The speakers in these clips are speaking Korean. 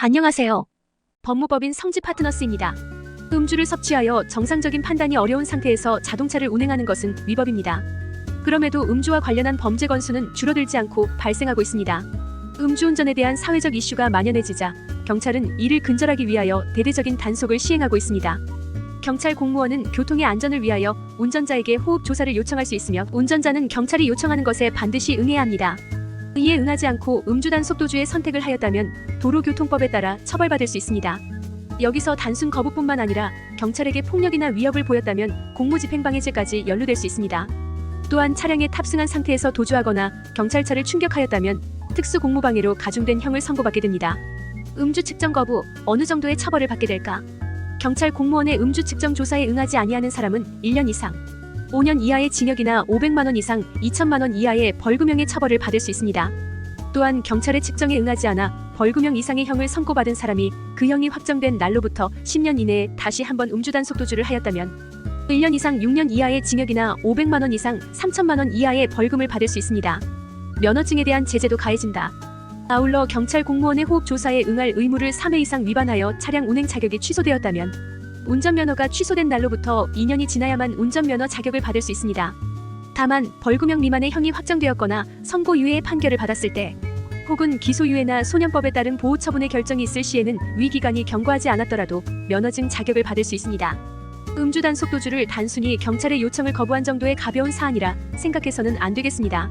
안녕하세요. 법무법인 성지파트너스입니다. 음주를 섭취하여 정상적인 판단이 어려운 상태에서 자동차를 운행하는 것은 위법입니다. 그럼에도 음주와 관련한 범죄 건수는 줄어들지 않고 발생하고 있습니다. 음주운전에 대한 사회적 이슈가 만연해지자 경찰은 이를 근절하기 위하여 대대적인 단속을 시행하고 있습니다. 경찰 공무원은 교통의 안전을 위하여 운전자에게 호흡 조사를 요청할 수 있으며 운전자는 경찰이 요청하는 것에 반드시 응해야 합니다. 이에 응하지 않고 음주단속도주의 선택을 하였다면 도로교통법에 따라 처벌받을 수 있습니다. 여기서 단순 거부뿐만 아니라 경찰에게 폭력이나 위협을 보였다면 공무집행방해죄까지 연루될 수 있습니다. 또한 차량에 탑승한 상태에서 도주하거나 경찰차를 충격하였다면 특수공무방해로 가중된 형을 선고받게 됩니다. 음주 측정 거부, 어느 정도의 처벌을 받게 될까? 경찰 공무원의 음주 측정 조사에 응하지 아니하는 사람은 1년 이상, 5년 이하의 징역이나 500만 원 이상 2천만 원 이하의 벌금형의 처벌을 받을 수 있습니다. 또한 경찰의 측정에 응하지 않아 벌금형 이상의 형을 선고받은 사람이 그 형이 확정된 날로부터 10년 이내에 다시 한번 음주단속도주를 하였다면 1년 이상 6년 이하의 징역이나 500만 원 이상 3천만 원 이하의 벌금을 받을 수 있습니다. 면허증에 대한 제재도 가해진다. 아울러 경찰 공무원의 호흡 조사에 응할 의무를 3회 이상 위반하여 차량 운행 자격이 취소되었다면 운전면허가 취소된 날로부터 2년이 지나야만 운전면허 자격을 받을 수 있습니다. 다만 벌금형 미만의 형이 확정되었거나 선고유예의 판결을 받았을 때 혹은 기소유예나 소년법에 따른 보호처분의 결정이 있을 시에는 위기간이 경과하지 않았더라도 면허증 자격을 받을 수 있습니다. 음주단속도주를 단순히 경찰의 요청을 거부한 정도의 가벼운 사안이라 생각해서는 안 되겠습니다.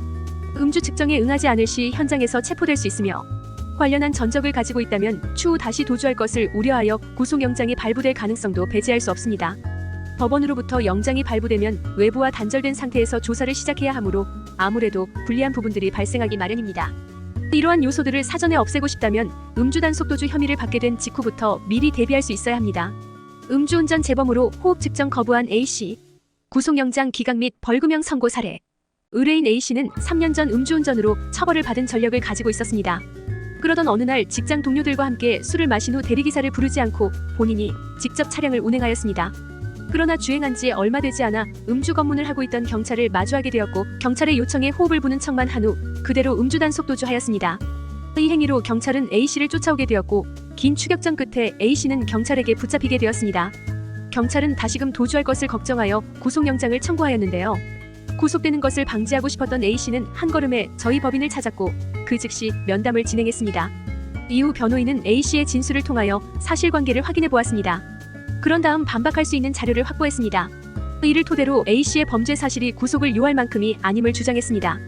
음주 측정에 응하지 않을 시 현장에서 체포될 수 있으며 관련한 전적을 가지고 있다면 추후 다시 도주할 것을 우려하여 구속영장이 발부될 가능성도 배제할 수 없습니다. 법원으로부터 영장이 발부되면 외부와 단절된 상태에서 조사를 시작해야 하므로 아무래도 불리한 부분들이 발생하기 마련입니다. 이러한 요소들을 사전에 없애고 싶다면 음주단속도주 혐의를 받게 된 직후부터 미리 대비할 수 있어야 합니다. 음주운전 재범으로 호흡 측정 거부한 A씨, 구속영장 기각 및 벌금형 선고 사례. 의뢰인 A씨는 3년 전 음주운전으로 처벌을 받은 전력을 가지고 있었습니다. 그러던 어느 날 직장 동료들과 함께 술을 마신 후 대리기사를 부르지 않고 본인이 직접 차량을 운행하였습니다. 그러나 주행한 지 얼마 되지 않아 음주 검문을 하고 있던 경찰을 마주하게 되었고 경찰의 요청에 호흡을 부는 척만 한 후 그대로 음주단속도주하였습니다. 이 행위로 경찰은 A씨를 쫓아오게 되었고 긴 추격전 끝에 A씨는 경찰에게 붙잡히게 되었습니다. 경찰은 다시금 도주할 것을 걱정하여 구속영장을 청구하였는데요. 구속되는 것을 방지하고 싶었던 A씨는 한 걸음에 저희 법인을 찾았고 그 즉시 면담을 진행했습니다. 이후 변호인은 A씨의 진술을 통하여 사실관계를 확인해 보았습니다. 그런 다음 반박할 수 있는 자료를 확보했습니다. 이를 토대로 A씨의 범죄 사실이 구속을 요할 만큼이 아님을 주장했습니다.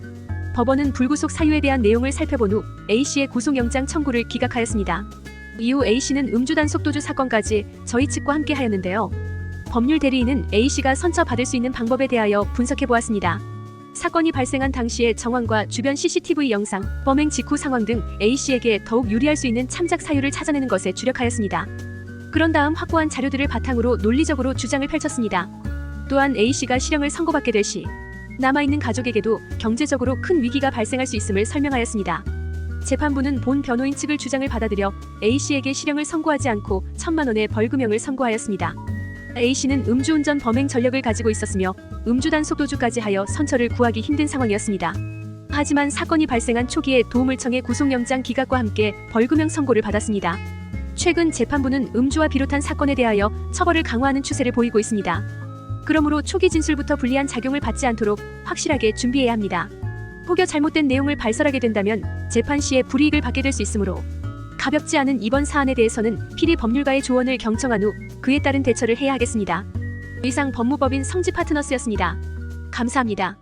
법원은 불구속 사유에 대한 내용을 살펴본 후 A씨의 구속영장 청구를 기각하였습니다. 이후 A씨는 음주단속도주 사건까지 저희 측과 함께 하였는데요. 법률 대리인은 A씨가 선처받을 수 있는 방법에 대하여 분석해 보았습니다. 사건이 발생한 당시의 정황과 주변 CCTV 영상, 범행 직후 상황 등 A씨에게 더욱 유리할 수 있는 참작 사유를 찾아내는 것에 주력하였습니다. 그런 다음 확보한 자료들을 바탕으로 논리적으로 주장을 펼쳤습니다. 또한 A씨가 실형을 선고받게 될 시 남아있는 가족에게도 경제적으로 큰 위기가 발생할 수 있음을 설명하였습니다. 재판부는 본 변호인 측의 주장을 받아들여 A씨에게 실형을 선고하지 않고 1,000만 원의 벌금형을 선고하였습니다. A씨는 음주운전 범행 전력을 가지고 있었으며 음주단속도주까지 하여 선처를 구하기 힘든 상황이었습니다. 하지만 사건이 발생한 초기에 도움을 청해 구속영장 기각과 함께 벌금형 선고를 받았습니다. 최근 재판부는 음주와 비롯한 사건에 대하여 처벌을 강화하는 추세를 보이고 있습니다. 그러므로 초기 진술부터 불리한 작용을 받지 않도록 확실하게 준비해야 합니다. 혹여 잘못된 내용을 발설하게 된다면 재판 시에 불이익을 받게 될 수 있으므로 가볍지 않은 이번 사안에 대해서는 필히 법률가의 조언을 경청한 후 그에 따른 대처를 해야 하겠습니다. 이상 법무법인 성지파트너스였습니다. 감사합니다.